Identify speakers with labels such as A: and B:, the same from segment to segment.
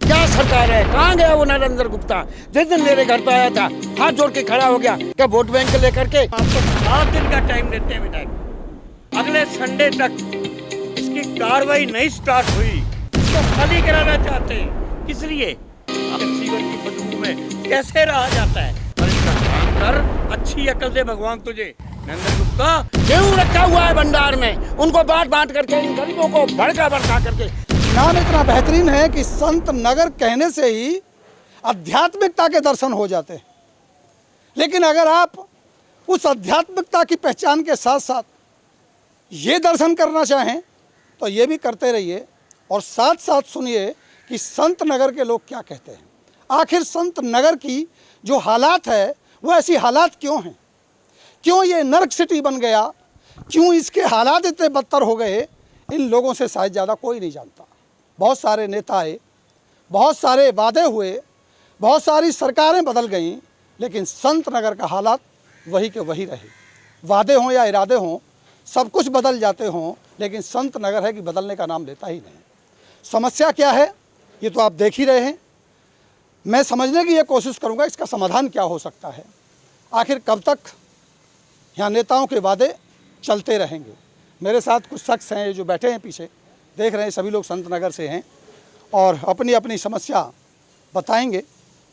A: क्या सरकार है? कहाँ गया वो नरेंद्र गुप्ता? जिस दिन मेरे घर पे आया था हाथ जोड़ के खड़ा हो गया क्या वोट बैंक को लेकर के?
B: आपको 7 दिन का टाइम देते हैं विधायक, अगले संडे तक इसकी कार्रवाई नहीं स्टार्ट हुई इसको खाली कराना चाहते हैं। किस लिए? सीवर की बदबू में कैसे रहा जाता है? और इसका काम कर, अच्छी अकल दे भगवान तुझे। नरेंद्र गुप्ता
A: गेहूँ रखा हुआ है भंडार में, उनको बांट बांट करके इन गरीबों को भड़का भड़का करके।
C: नाम इतना बेहतरीन है कि संत नगर कहने से ही आध्यात्मिकता के दर्शन हो जाते हैं। लेकिन अगर आप उस आध्यात्मिकता की पहचान के साथ साथ ये दर्शन करना चाहें तो ये भी करते रहिए और साथ साथ सुनिए कि संत नगर के लोग क्या कहते हैं। आखिर संत नगर की जो हालात है वो ऐसी हालात क्यों हैं, क्यों ये नर्क सिटी बन गया, क्यों इसके हालात इतने बदतर हो गए, इन लोगों से शायद ज़्यादा कोई नहीं जानता। बहुत सारे नेता आए, बहुत सारे वादे हुए, बहुत सारी सरकारें बदल गईं, लेकिन संत नगर का हालात वही के वही रहे। वादे हों या इरादे हों, सब कुछ बदल जाते हों, लेकिन संत नगर है कि बदलने का नाम लेता ही नहीं। समस्या क्या है ये तो आप देख ही रहे हैं। मैं समझने की ये कोशिश करूँगा इसका समाधान क्या हो सकता है। आखिर कब तक यहाँ नेताओं के वादे चलते रहेंगे। मेरे साथ कुछ शख्स हैं जो बैठे हैं पीछे, देख रहे हैं सभी लोग संत नगर से हैं और अपनी अपनी समस्या बताएंगे।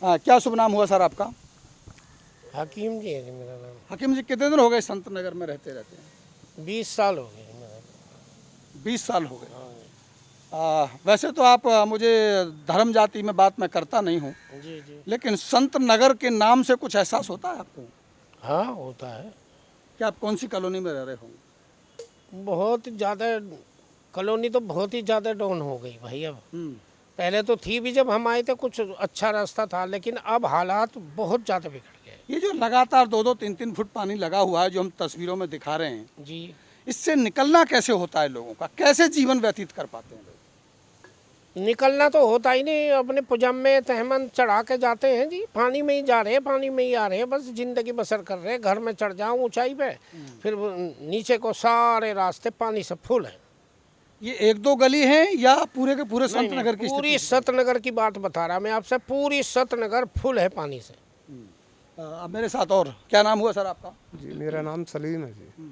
C: क्या शुभ नाम हुआ सर आपका?
D: हकीम जी है जी मेरा नाम।
C: हकीम जी, कितने दिन हो गए संत नगर में रहते रहते?
D: 20 साल हो गए मेरा।
C: 20 साल हो गए। वैसे तो आप मुझे धर्म जाति में बात मैं करता नहीं हूँ,
D: जी जी।
C: लेकिन संत नगर के नाम से कुछ एहसास होता है आपको?
D: हाँ होता है।
C: क्या आप कौन सी कॉलोनी में रह रहे होंगे?
D: बहुत ज़्यादा कॉलोनी तो बहुत ही ज़्यादा डाउन हो गई भाई। अब पहले तो थी भी, जब हम आए थे कुछ अच्छा रास्ता था, लेकिन अब हालात बहुत ज़्यादा बिगड़ गए।
C: ये जो लगातार 2-2, 3-3 फुट पानी लगा हुआ है जो हम तस्वीरों में दिखा रहे हैं
D: जी।
C: इससे निकलना कैसे होता है लोगों का? कैसे जीवन व्यतीत कर पाते हैं लोग?
D: निकलना तो होता ही नहीं, अपने पजामे तहमन चढ़ा के जाते हैं जी, पानी में ही जा रहे हैं, पानी में ही आ रहे हैं, बस ज़िंदगी बसर कर रहे हैं। घर में चढ़ जाऊँ ऊंचाई पे, फिर नीचे को सारे रास्ते पानी से फुल हैं।
C: ये 1-2 गली हैं या पूरे के पूरे संत नगर की
D: पूरी सत नगर की बात बता रहा मैं आपसे, पूरी सत नगर फुल है पानी से।
C: अब मेरे साथ और क्या नाम हुआ सर आपका?
E: जी मेरा नाम सलीम है जी।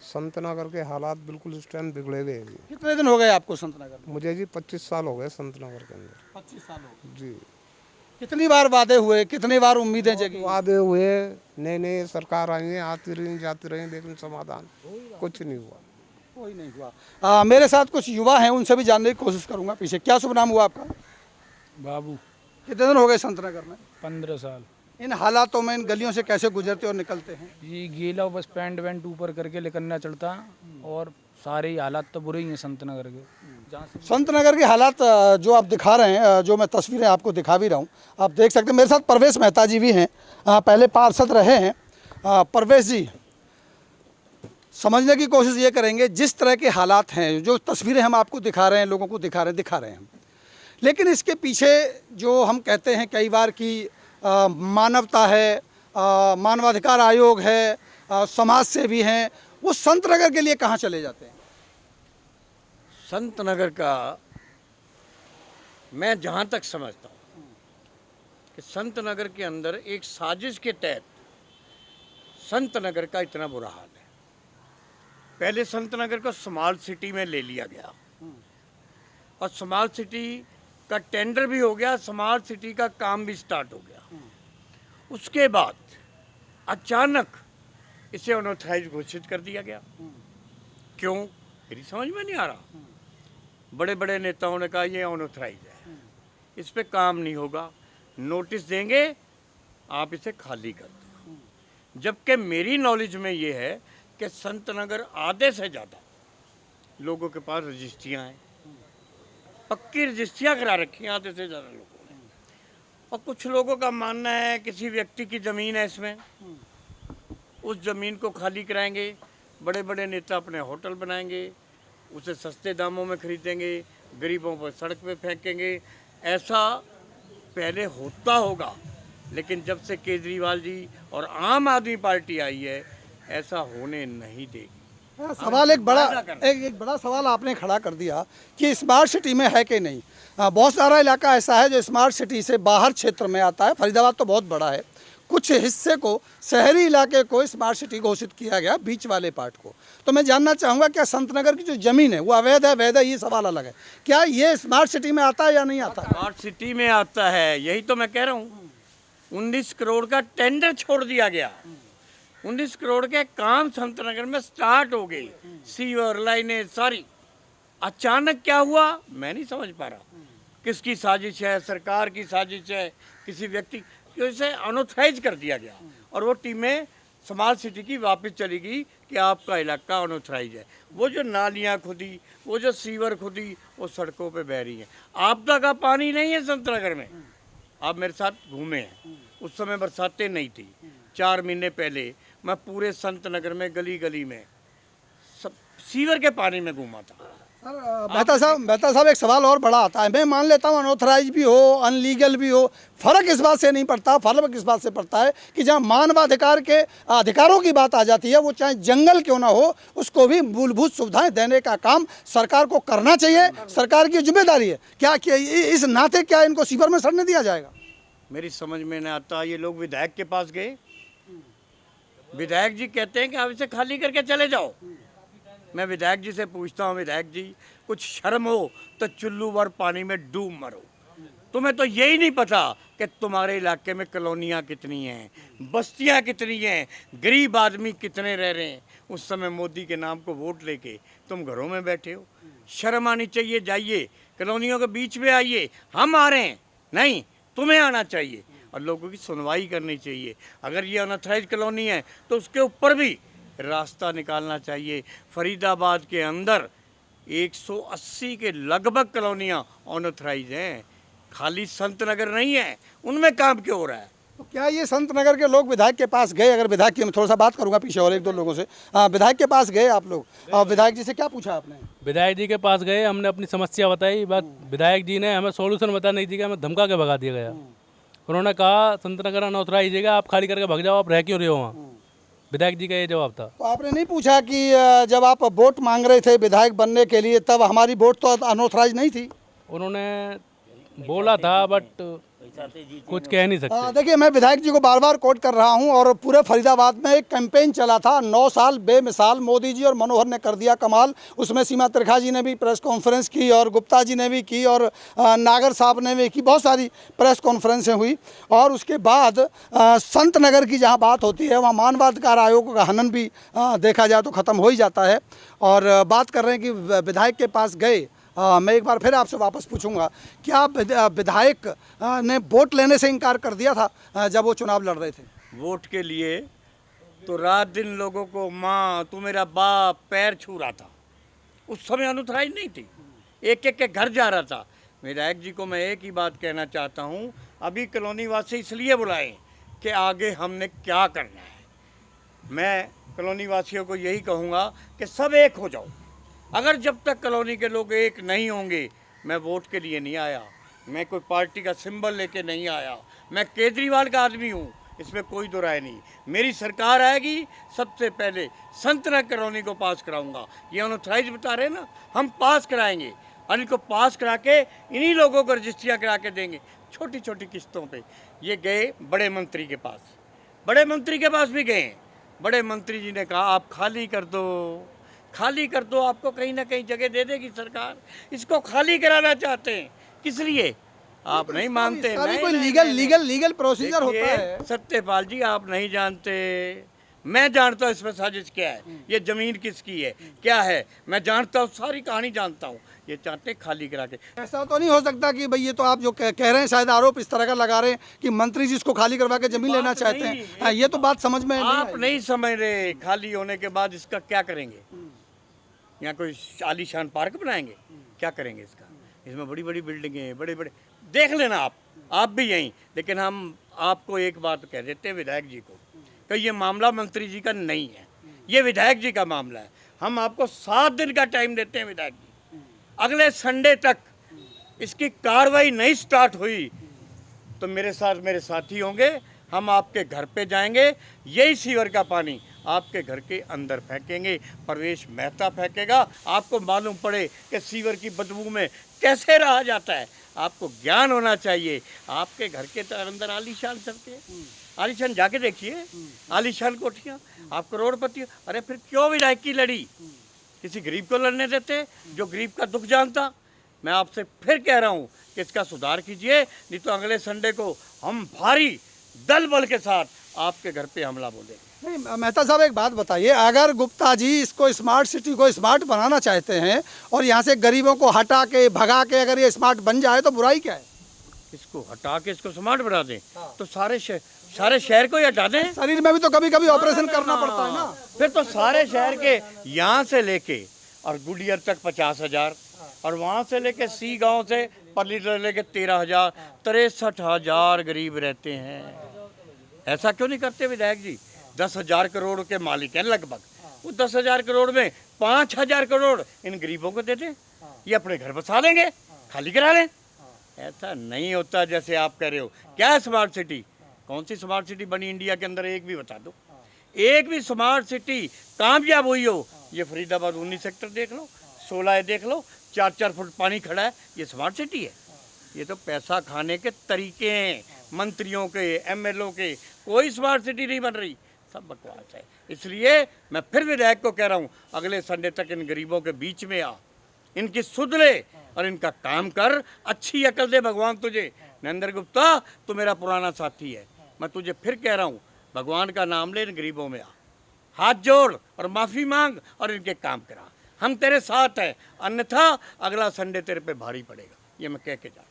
E: संत नगर के हालात बिल्कुल इस टाइम बिगड़े हुए हैं जी।
C: कितने दिन हो गए आपको संत नगर में?
E: मुझे जी 25 साल हो गए संत नगर के अंदर।
C: 25 साल हो गए।
E: जी
C: कितनी बार वादे हुए, कितनी बार उम्मीदें जगी?
E: वादे हुए, नए नए सरकार आई हैं, आती रही जाती रही, लेकिन समाधान कुछ नहीं हुआ।
C: कोई नहीं हुआ। मेरे साथ कुछ युवा हैं, उनसे भी जानने की कोशिश करूंगा पीछे। क्या शुभ नाम हुआ आपका?
F: बाबू।
C: कितने दिन हो गए संत नगर में?
F: 15 साल।
C: इन हालातों में इन गलियों से कैसे गुजरते और निकलते हैं?
F: ये गीला बस पैंट वैंट ऊपर करके निकलना चलता और सारे ही हालात तो बुरे ही हैं संत नगर के। जहाँ से
C: संत नगर के हालात जो आप दिखा रहे हैं, जो मैं तस्वीरें आपको दिखा भी रहा हूँ, आप देख सकते हैं। मेरे साथ परवेश मेहता जी भी हैं, पहले पार्षद रहे हैं। परवेश जी, समझने की कोशिश ये करेंगे, जिस तरह के हालात हैं, जो तस्वीरें हम आपको दिखा रहे हैं, लोगों को दिखा रहे हैं, लेकिन इसके पीछे जो हम कहते हैं कई बार कि मानवता है, मानवाधिकार आयोग है, समाज सेवी हैं, वो संत नगर के लिए कहाँ चले जाते हैं?
B: संत नगर का मैं जहाँ तक समझता हूँ कि संत नगर के अंदर एक साजिश के तहत संत नगर का इतना बुरा हाल है। पहले संत नगर को स्मॉल सिटी में ले लिया गया और स्मॉल सिटी का टेंडर भी हो गया, स्मार्ट सिटी का काम भी स्टार्ट हो गया। उसके बाद अचानक इसे अनऑथराइज घोषित कर दिया गया। क्यों, मेरी समझ में नहीं आ रहा। बड़े बड़े नेताओं ने कहा ये अनऑथराइज है, इस पे काम नहीं होगा, नोटिस देंगे, आप इसे खाली कर दो। जबकि मेरी नॉलेज में ये है कि संत नगर आधे से ज़्यादा लोगों के पास रजिस्ट्रियाँ हैं, पक्की रजिस्ट्रियाँ करा रखी हैं आधे से ज़्यादा लोगों ने। और कुछ लोगों का मानना है किसी व्यक्ति की ज़मीन है इसमें, उस ज़मीन को खाली कराएंगे, बड़े बड़े नेता अपने होटल बनाएंगे, उसे सस्ते दामों में खरीदेंगे, गरीबों पर सड़क पे फेंकेंगे। ऐसा पहले होता होगा, लेकिन जब से केजरीवाल जी और आम आदमी पार्टी आई है, ऐसा होने नहीं देगी।
C: सवाल एक बड़ा सवाल आपने खड़ा कर दिया कि स्मार्ट सिटी में है कि नहीं। बहुत सारा इलाका ऐसा है जो स्मार्ट सिटी से बाहर क्षेत्र में आता है। फरीदाबाद तो बहुत बड़ा है, कुछ हिस्से को, शहरी इलाके को स्मार्ट सिटी घोषित किया गया, बीच वाले पार्ट को। तो मैं जानना चाहूँगा क्या संतनगर की जो ज़मीन है वो अवैध है, वैध है, ये सवाल अलग है, क्या ये स्मार्ट सिटी में आता है या नहीं आता?
B: स्मार्ट सिटी में आता है, यही तो मैं कह रहा हूँ। 19 करोड़ का टेंडर छोड़ दिया गया, 19 करोड़ के काम संतनगर में स्टार्ट हो गई, सीवर लाइनें सारी। अचानक क्या हुआ मैं नहीं समझ पा रहा। किसकी साजिश है? सरकार की साजिश है, किसी व्यक्ति की? इसे अनऑथराइज कर दिया गया और वो टीमें स्मार्ट सिटी की वापस चली गई कि आपका इलाका अनऑथराइज है। वो जो नालियाँ खुदी, वो जो सीवर खुदी, वो सड़कों पे बह रही हैं। आपदा का पानी नहीं है संतनगर में। आप मेरे साथ घूमे हैं, उस समय बरसातें नहीं थी। 4 महीने पहले मैं पूरे संतनगर में गली गली में सब सीवर के पानी में घूमा था।
C: मेहता साहब एक सवाल और बड़ा आता है। मैं मान लेता हूँ अनऑथराइज भी हो, अनलीगल भी हो, फर्क इस बात से नहीं पड़ता। फर्क इस बात से पड़ता है कि जहाँ मानवाधिकार के अधिकारों की बात आ जाती है, वो चाहे जंगल क्यों ना हो, उसको भी मूलभूत सुविधाएं देने का काम सरकार को करना चाहिए। सरकार की जिम्मेदारी है। क्या इस नाते क्या इनको सीवर में सड़ने दिया जाएगा?
B: मेरी समझ में नहीं आता। ये लोग विधायक के पास गए, विधायक जी कहते हैं कि आप इसे खाली करके चले जाओ। मैं विधायक जी से पूछता हूँ, विधायक जी कुछ शर्म हो तो चुल्लू भर पानी में डूब मरो। तुम्हें तो यही नहीं पता कि तुम्हारे इलाके में कॉलोनियाँ कितनी हैं, बस्तियाँ कितनी हैं, गरीब आदमी कितने रह रहे हैं। उस समय मोदी के नाम को वोट लेके तुम घरों में बैठे हो। शर्म आनी चाहिए। जाइए कॉलोनियों के बीच में आइए, हम आ रहे हैं। नहीं, तुम्हें आना चाहिए और लोगों की सुनवाई करनी चाहिए। अगर ये अनऑथराइज कॉलोनी है तो उसके ऊपर भी रास्ता निकालना चाहिए। फरीदाबाद के अंदर 180 के लगभग कॉलोनियाँ अनऑथराइज हैं, खाली संतनगर नहीं है। उनमें काम क्यों हो रहा है?
C: तो क्या ये संतनगर के लोग विधायक के पास गए? अगर विधायक की मैं थोड़ा सा बात करूंगा पीछे और एक दो लोगों से। विधायक के पास गए आप लोग, और विधायक जी से क्या पूछा आपने?
G: विधायक जी के पास गए, हमने अपनी समस्या बताई। बात विधायक जी ने हमें सॉल्यूशन बता नहीं दिया, हमें धमका के भगा दिया गया। उन्होंने कहा संतनगर अनऑथराइज है, आप खाली करके भग जाओ, आप रह क्यों रहे हो वहाँ। विधायक जी का ये जवाब था।
C: तो आपने नहीं पूछा कि जब आप वोट मांग रहे थे विधायक बनने के लिए, तब हमारी वोट तो अनऑथराइज नहीं थी?
G: उन्होंने बोला था, बट कुछ कह नहीं सकते।
C: देखिए, मैं विधायक जी को बार बार कोट कर रहा हूं और पूरे फरीदाबाद में एक कैंपेन चला था 9 साल बेमिसाल। मोदी जी और मनोहर ने कर दिया कमाल। उसमें सीमा त्रिखा जी ने भी प्रेस कॉन्फ्रेंस की और गुप्ता जी ने भी की और नागर साहब ने भी की। बहुत सारी प्रेस कॉन्फ्रेंसें हुई और उसके बाद संतनगर की जहां बात होती है वहाँ मानवाधिकार आयोग का हनन भी देखा जाए तो ख़त्म हो ही जाता है। और बात कर रहे हैं कि विधायक के पास गए। मैं एक बार फिर आपसे वापस पूछूंगा, क्या विधायक ने वोट लेने से इनकार कर दिया था जब वो चुनाव लड़ रहे थे?
B: वोट के लिए तो रात दिन लोगों को माँ तू मेरा बाप पैर छू रहा था। उस समय अनऑथराइज नहीं थी, एक एक के घर जा रहा था। विधायक जी को मैं एक ही बात कहना चाहता हूँ, अभी कॉलोनी वासी इसलिए बुलाए कि आगे हमने क्या करना है। मैं कॉलोनी वासियों को यही कहूँगा कि सब एक हो जाओ। अगर जब तक कॉलोनी के लोग एक नहीं होंगे, मैं वोट के लिए नहीं आया, मैं कोई पार्टी का सिंबल लेके नहीं आया, मैं केजरीवाल का आदमी हूँ, इसमें कोई दो राय नहीं। मेरी सरकार आएगी, सबसे पहले संतनगर कॉलोनी को पास कराऊंगा। ये अनऑथराइज बता रहे हैं ना, हम पास कराएंगे और इनको पास करा के इन्हीं लोगों को रजिस्ट्रियाँ करा के देंगे छोटी छोटी किस्तों पे। ये गए बड़े मंत्री के पास, बड़े मंत्री के पास भी गए। बड़े मंत्री जी ने कहा आप खाली कर दो, खाली कर दो, आपको कहीं ना कहीं जगह दे देगी सरकार। इसको खाली कराना चाहते हैं, किस लिए? आप नहीं मानते।
C: कोई लीगल प्रोसीजर होता है।
B: सत्यपाल जी, आप नहीं जानते, मैं जानता हूँ इसमें साजिश क्या है, ये जमीन किसकी है, क्या है, मैं जानता हूँ, सारी कहानी जानता हूँ। ये चाहते खाली करा के।
C: ऐसा तो नहीं हो सकता कि भाई ये तो आप जो कह रहे हैं, शायद आरोप इस तरह का लगा रहे हैं कि मंत्री जी इसको खाली करवा के जमीन लेना चाहते हैं। ये तो बात समझ में
B: आप नहीं समझ रहे। खाली होने के बाद इसका क्या करेंगे? यहाँ कोई आलीशान पार्क बनाएंगे? क्या करेंगे इसका? इसमें बड़ी बड़ी बिल्डिंगें, बड़े बड़े, देख लेना आप भी यहीं। लेकिन हम आपको एक बात कह देते हैं विधायक जी को कि ये मामला मंत्री जी का नहीं है, ये विधायक जी का मामला है। हम आपको 7 दिन का टाइम देते हैं विधायक जी। अगले संडे तक इसकी कार्रवाई नहीं स्टार्ट हुई तो मेरे साथ मेरे साथी होंगे, हम आपके घर पे जाएंगे, यही सीवर का पानी आपके घर के अंदर फेंकेंगे। प्रवेश मेहता फेंकेगा। आपको मालूम पड़े कि सीवर की बदबू में कैसे रहा जाता है। आपको ज्ञान होना चाहिए। आपके घर के तो अंदर आलीशान चलते हैं, आलीशान जाके देखिए, आलीशान कोठियाँ, आप करोड़पति हो। अरे फिर क्यों विधायक की लड़ी? किसी गरीब को लड़ने देते जो गरीब का दुख जानता। मैं आपसे फिर कह रहा हूँ कि इसका सुधार कीजिए, नहीं तो अगले संडे को हम भारी दल बल के साथ आपके घर पे हमला बोलेंगे।
C: नहीं मेहता साहब, एक बात बताइए, अगर गुप्ता जी इसको स्मार्ट सिटी को स्मार्ट बनाना चाहते हैं और यहाँ से गरीबों को हटा के भगा के अगर ये स्मार्ट बन जाए तो बुराई क्या है?
B: इसको हटा के इसको स्मार्ट बना दें तो सारे शहर को ही हटा दें।
C: शरीर में भी तो कभी कभी ऑपरेशन करना पड़ता है ना।
B: फिर तो सारे शहर के यहाँ से लेके और गुडियर तक 50,000 और वहाँ से लेके सी गांव से पल्ली लेके 13,000, 63,000 गरीब रहते हैं। ऐसा क्यों नहीं करते विधायक जी? 10,000 करोड़ के मालिक हैं लगभग, वो 10,000 करोड़ में 5,000 करोड़ इन गरीबों को दे दें, ये अपने घर बसा लेंगे, खाली करा लें। ऐसा नहीं होता जैसे आप कह रहे हो। क्या है स्मार्ट सिटी? कौन सी स्मार्ट सिटी बनी इंडिया के अंदर? एक भी बता दो, एक भी स्मार्ट सिटी कामयाब हुई हो। ये फरीदाबाद 19 सेक्टर देख लो, 16 देख लो, 4-4 फुट पानी खड़ा है, ये स्मार्ट सिटी है? ये तो पैसा खाने के तरीके हैं मंत्रियों के, एमएलओ के। कोई स्मार्ट सिटी नहीं बन रही, सब बकवास है। इसलिए मैं फिर विधायक को कह रहा हूँ, अगले संडे तक इन गरीबों के बीच में आ, इनकी सुध ले और इनका काम कर। अच्छी अकल दे भगवान तुझे। नरेंद्र गुप्ता तू मेरा पुराना साथी है, मैं तुझे फिर कह रहा हूँ, भगवान का नाम ले, इन गरीबों में आ, हाथ जोड़ और माफ़ी मांग और इनके काम करा। हम तेरे साथ हैं, अन्यथा अगला संडे तेरे पे भारी पड़ेगा, ये मैं कह के जा रहा हूँ।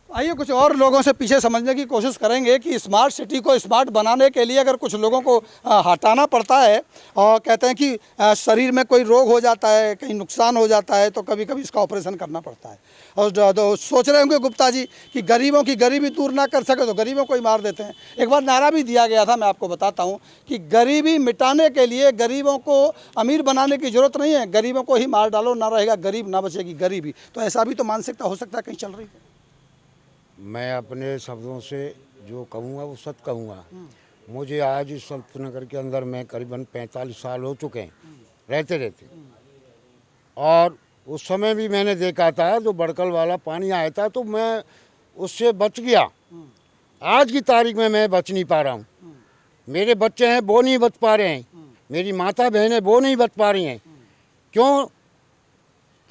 C: आइए कुछ और लोगों से पीछे समझने की कोशिश करेंगे कि स्मार्ट सिटी को स्मार्ट बनाने के लिए अगर कुछ लोगों को हटाना पड़ता है और कहते हैं कि शरीर में कोई रोग हो जाता है, कहीं नुकसान हो जाता है, तो कभी कभी इसका ऑपरेशन करना पड़ता है। और सोच रहे होंगे गुप्ता जी कि गरीबों की गरीबी दूर ना कर सके तो गरीबों को ही मार देते हैं। एक बार नारा भी दिया गया था, मैं आपको बताता हूँ, कि गरीबी मिटाने के लिए गरीबों को अमीर बनाने की ज़रूरत नहीं है, गरीबों को ही मार डालो, ना रहेगा गरीब, ना बचेगी गरीबी। तो ऐसा भी तो मानसिकता हो सकता है कहीं चल रही है।
A: मैं अपने शब्दों से जो कहूँगा वो सच कहूँगा। मुझे आज इस संतनगर के अंदर में करीबन 45 साल हो चुके हैं रहते रहते, और उस समय भी मैंने देखा था जो बड़कल वाला पानी आया था तो मैं उससे बच गया। आज की तारीख में मैं बच नहीं पा रहा हूँ। मेरे बच्चे हैं वो नहीं बच पा रहे हैं, मेरी माता बहनें वो नहीं बच पा रही हैं। क्यों?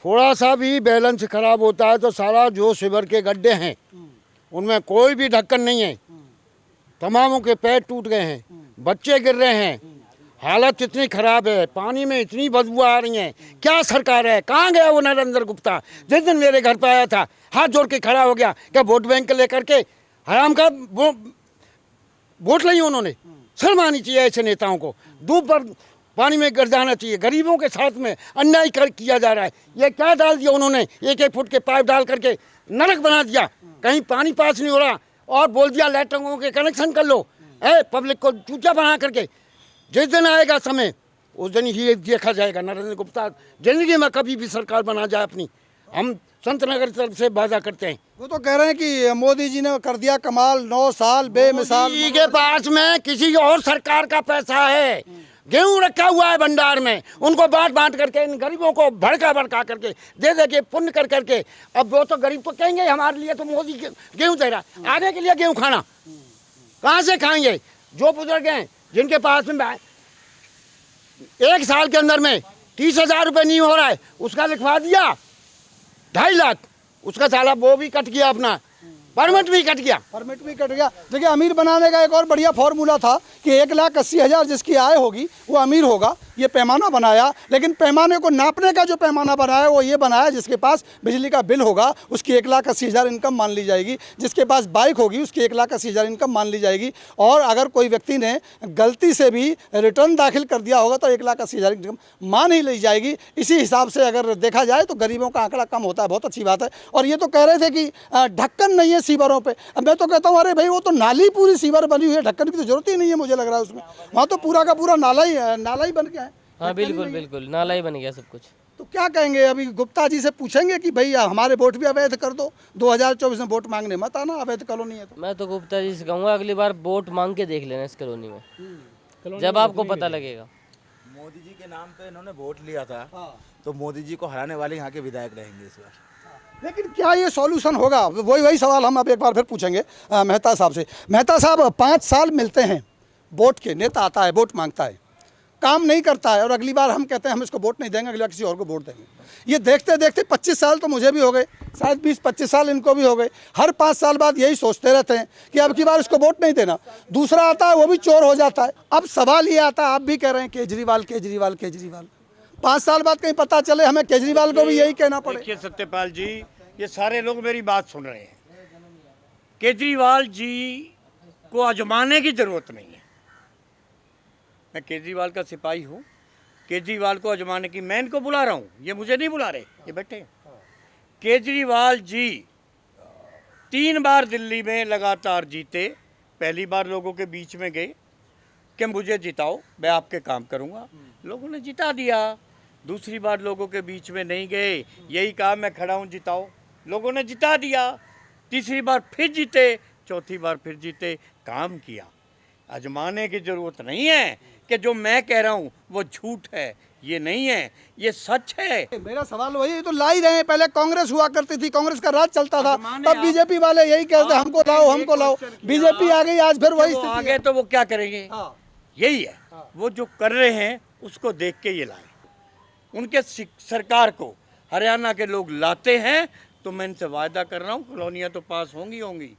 A: थोड़ा सा भी बैलेंस खराब होता है तो सारा जो सिवर के गड्ढे हैं उनमें कोई भी ढक्कन नहीं है, तमामों के पैर टूट गए हैं, बच्चे गिर रहे हैं, हालत इतनी खराब है, पानी में इतनी बदबू आ रही है। क्या सरकार है? कहाँ गया वो नरेंद्र गुप्ता? जिस दिन मेरे घर पे आया था हाथ जोड़ के खड़ा हो गया, क्या वोट बैंक लेकर के हराम का वोट ली उन्होंने? शर्म आनी चाहिए ऐसे नेताओं को। धूप पर पानी में गिर जाना चाहिए। गरीबों के साथ में अन्याय किया जा रहा है। ये क्या डाल दिया उन्होंने? 1-1 फुट के पाइप डाल करके नरक बना दिया, कहीं पानी पास नहीं हो रहा, और बोल दिया लैटरिनों के कनेक्शन कर लो, पब्लिक को चूचा बना करके। जिस दिन आएगा समय उस दिन ही देखा जाएगा। नरेंद्र गुप्ता जिंदगी में कभी भी सरकार बना जाए अपनी, हम संतनगर की तरफ से वादा करते हैं।
C: वो तो कह रहे हैं कि मोदी जी ने कर दिया कमाल, 9 साल बेमिसाल।
A: मोदी के पास में किसी और सरकार का पैसा है, गेहूं रखा हुआ है भंडार में, उनको बांट करके इन गरीबों को भड़का करके दे के पुण्य कर करके। अब वो तो गरीब तो कहेंगे हमारे लिए तो मोदी गेहूं दे रहा, आगे के लिए गेहूं खाना कहाँ से खाएंगे? जो बुजुर्ग हैं जिनके पास में 1 साल के अंदर में 30,000 रुपये नहीं हो रहा है, उसका लिखवा दिया 2.5 लाख, उसका साला वो भी कट गया, अपना परमिट भी कट गया।
C: परमिट भी कट गया। देखिए अमीर बनाने का एक और बढ़िया फॉर्मूला था कि 1,80,000 जिसकी आय होगी वो अमीर होगा, ये पैमाना बनाया। लेकिन पैमाने को नापने का जो पैमाना बनाया वो ये बनाया, जिसके पास बिजली का बिल होगा उसकी 1,80,000 इनकम मान ली जाएगी, जिसके पास बाइक होगी उसकी 1,80,000 इनकम मान ली जाएगी, और अगर कोई व्यक्ति ने गलती से भी रिटर्न दाखिल कर दिया होगा तो 1,80,000 इनकम मान ही ली जाएगी। इसी हिसाब से अगर देखा जाए तो गरीबों का आंकड़ा कम होता है। बहुत अच्छी बात है। और ये तो कह रहे थे कि ढक्कन नहीं है सीवरों पे। अब मैं तो कहता हूँ अरे भाई वो तो नाली पूरी सीवर बनी हुई है, ढक्कन की तो जरूरत ही नहीं है मुझे लग रहा है उसमें। वहाँ तो पूरा का पूरा नाला ही बन गया है।
H: हाँ बिल्कुल बिल्कुल, नाला ही बन गया सब कुछ।
C: तो क्या कहेंगे? अभी गुप्ता जी से पूछेंगे कि भाई हमारे वोट भी अवैध कर दो, 2024 में वोट मांगने मत आना, अवैध कॉलोनी है तो।
H: मैं तो गुप्ता जी से कहूँगा अगली बार वोट मांग के देख लेना इस कॉलोनी में, जब आपको पता लगेगा।
I: मोदी जी के नाम पे इन्होंने वोट लिया था, तो मोदी जी को हराने वाले यहाँ के विधायक रहेंगे इस बार।
C: लेकिन क्या ये सॉल्यूशन होगा? वही सवाल हम अब एक बार फिर पूछेंगे मेहता साहब से। मेहता साहब, 5 साल मिलते हैं वोट के, नेता आता है वोट मांगता है, काम नहीं करता है और अगली बार हम कहते हैं हम इसको वोट नहीं देंगे, अगली बार किसी और को वोट देंगे। ये देखते देखते 25 साल तो मुझे भी हो गए, शायद 20-25 साल इनको भी हो गए। हर 5 साल बाद यही सोचते रहते हैं कि अब की बार इसको वोट नहीं देना। दूसरा आता है वो भी चोर हो जाता है। अब सवाल ये आता है, आप भी कह रहे हैं केजरीवाल केजरीवाल केजरीवाल, 5 साल बाद कहीं पता चले हमें केजरीवाल को भी यही कहना पड़े।
B: देखिए सत्यपाल जी, ये सारे लोग मेरी बात सुन रहे हैं। केजरीवाल जी को आजमाने की जरूरत नहीं है। मैं केजरीवाल का सिपाही हूँ, केजरीवाल को आजमाने की, मैं इनको बुला रहा हूँ, ये मुझे नहीं बुला रहे, ये बैठे हैं। केजरीवाल जी 3 बार दिल्ली में लगातार जीते। पहली बार लोगों के बीच में गए कि मुझे जिताओ, मैं आपके काम करूँगा, लोगों ने जिता दिया। दूसरी बार लोगों के बीच में नहीं गए, यही कहा मैं खड़ा हूँ जिताओ, लोगों ने जिता दिया। तीसरी बार फिर जीते, चौथी बार फिर जीते, काम किया। आजमाने की ज़रूरत नहीं है कि जो मैं कह रहा हूँ वो झूठ है, ये नहीं है, ये सच है।
C: मेरा सवाल वही, तो ला ही रहे हैं। पहले कांग्रेस हुआ करती थी, कांग्रेस का राज चलता था,
B: आजमाने
C: तब बीजेपी वाले यही कहते हमको लाओ हमको लाओ। बीजेपी आ गई, आज फिर वही
B: वो आ
C: स्थिति
B: गए
C: है।
B: तो वो क्या करेंगे?
C: हाँ।
B: यही है, वो जो कर रहे हैं उसको देख के ये लाए। उनके सरकार को हरियाणा के लोग लाते हैं तो मैं इनसे वायदा कर रहा हूँ कॉलोनियाँ तो पास होंगी होंगी,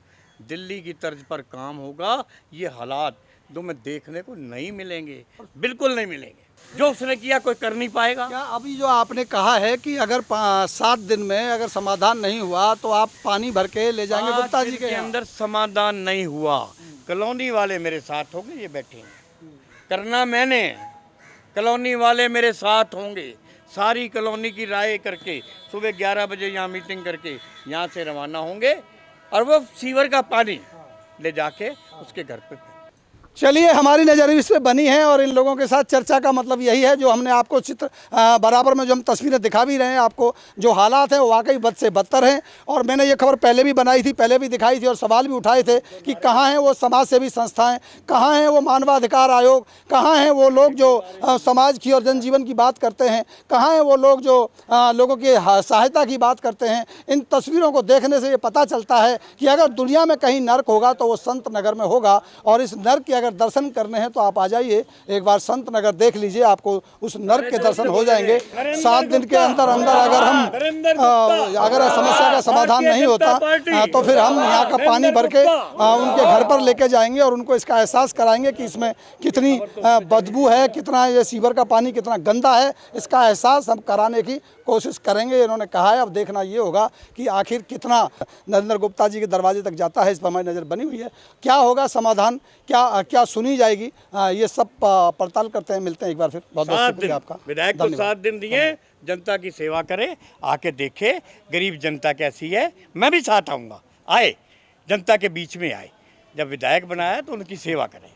B: दिल्ली की तर्ज पर काम होगा। ये हालात जो मैं देखने को नहीं मिलेंगे, बिल्कुल नहीं मिलेंगे। जो उसने किया कोई कर नहीं पाएगा।
C: क्या अभी जो आपने कहा है कि अगर 7 दिन में अगर समाधान नहीं हुआ तो आप पानी भर के ले जाएंगे गुप्ता जी के
B: अंदर समाधान नहीं हुआ, कॉलोनी वाले मेरे साथ होंगे, ये बैठे हैं, करना मैंने, कॉलोनी वाले मेरे साथ होंगे। सारी कॉलोनी की राय करके सुबह 11 बजे यहाँ मीटिंग करके यहाँ से रवाना होंगे और वो सीवर का पानी ले जाके उसके घर पे।
C: चलिए, हमारी नज़र इस पे बनी है और इन लोगों के साथ चर्चा का मतलब यही है जो हमने आपको चित्र बराबर में जो हम तस्वीरें दिखा भी रहे हैं आपको, जो हालात हैं वो वाकई बद से बदतर हैं। और मैंने ये खबर पहले भी बनाई थी, पहले भी दिखाई थी और सवाल भी उठाए थे कि कहाँ हैं वो समाज सेवी संस्थाएं, कहाँ हैं वो मानवाधिकार आयोग, कहाँ हैं वो लोग जो समाज की और जनजीवन की बात करते हैं, कहाँ हैं वो लोग जो लोगों की सहायता की बात करते हैं। इन तस्वीरों को देखने से ये पता चलता है कि अगर दुनिया में कहीं नर्क होगा तो वो संत नगर में होगा। और इस नर्क के अगर दर्शन करने हैं तो आप आ जाइए, एक बार संत नगर देख लीजिए, आपको उस नर्क के दर्शन हो जाएंगे। 7 दिन के अंदर अगर हम अगर समस्या का समाधान नहीं होता तो फिर हम यहाँ का पानी भर के उनके घर पर लेके जाएंगे और उनको इसका एहसास कराएंगे कि इसमें कितनी बदबू है, कितना ये सीवर का पानी कितना गंदा है, इसका एहसास हम कराने की कोशिश करेंगे, इन्होंने कहा है। अब देखना ये होगा कि आखिर कितना नरेंद्र गुप्ता जी के दरवाजे तक जाता है, इस पर हमारी नज़र बनी हुई है। क्या होगा समाधान, क्या सुनी जाएगी, ये सब पड़ताल करते हैं। मिलते हैं एक बार फिर। बहुत बहुत शुक्रिया आपका।
B: विधायक को 7 दिन दिए, जनता की सेवा करे, आके देखे गरीब जनता कैसी है। मैं भी साथ आऊँगा, आए जनता के बीच में आए, जब विधायक बनाया तो उनकी सेवा करें।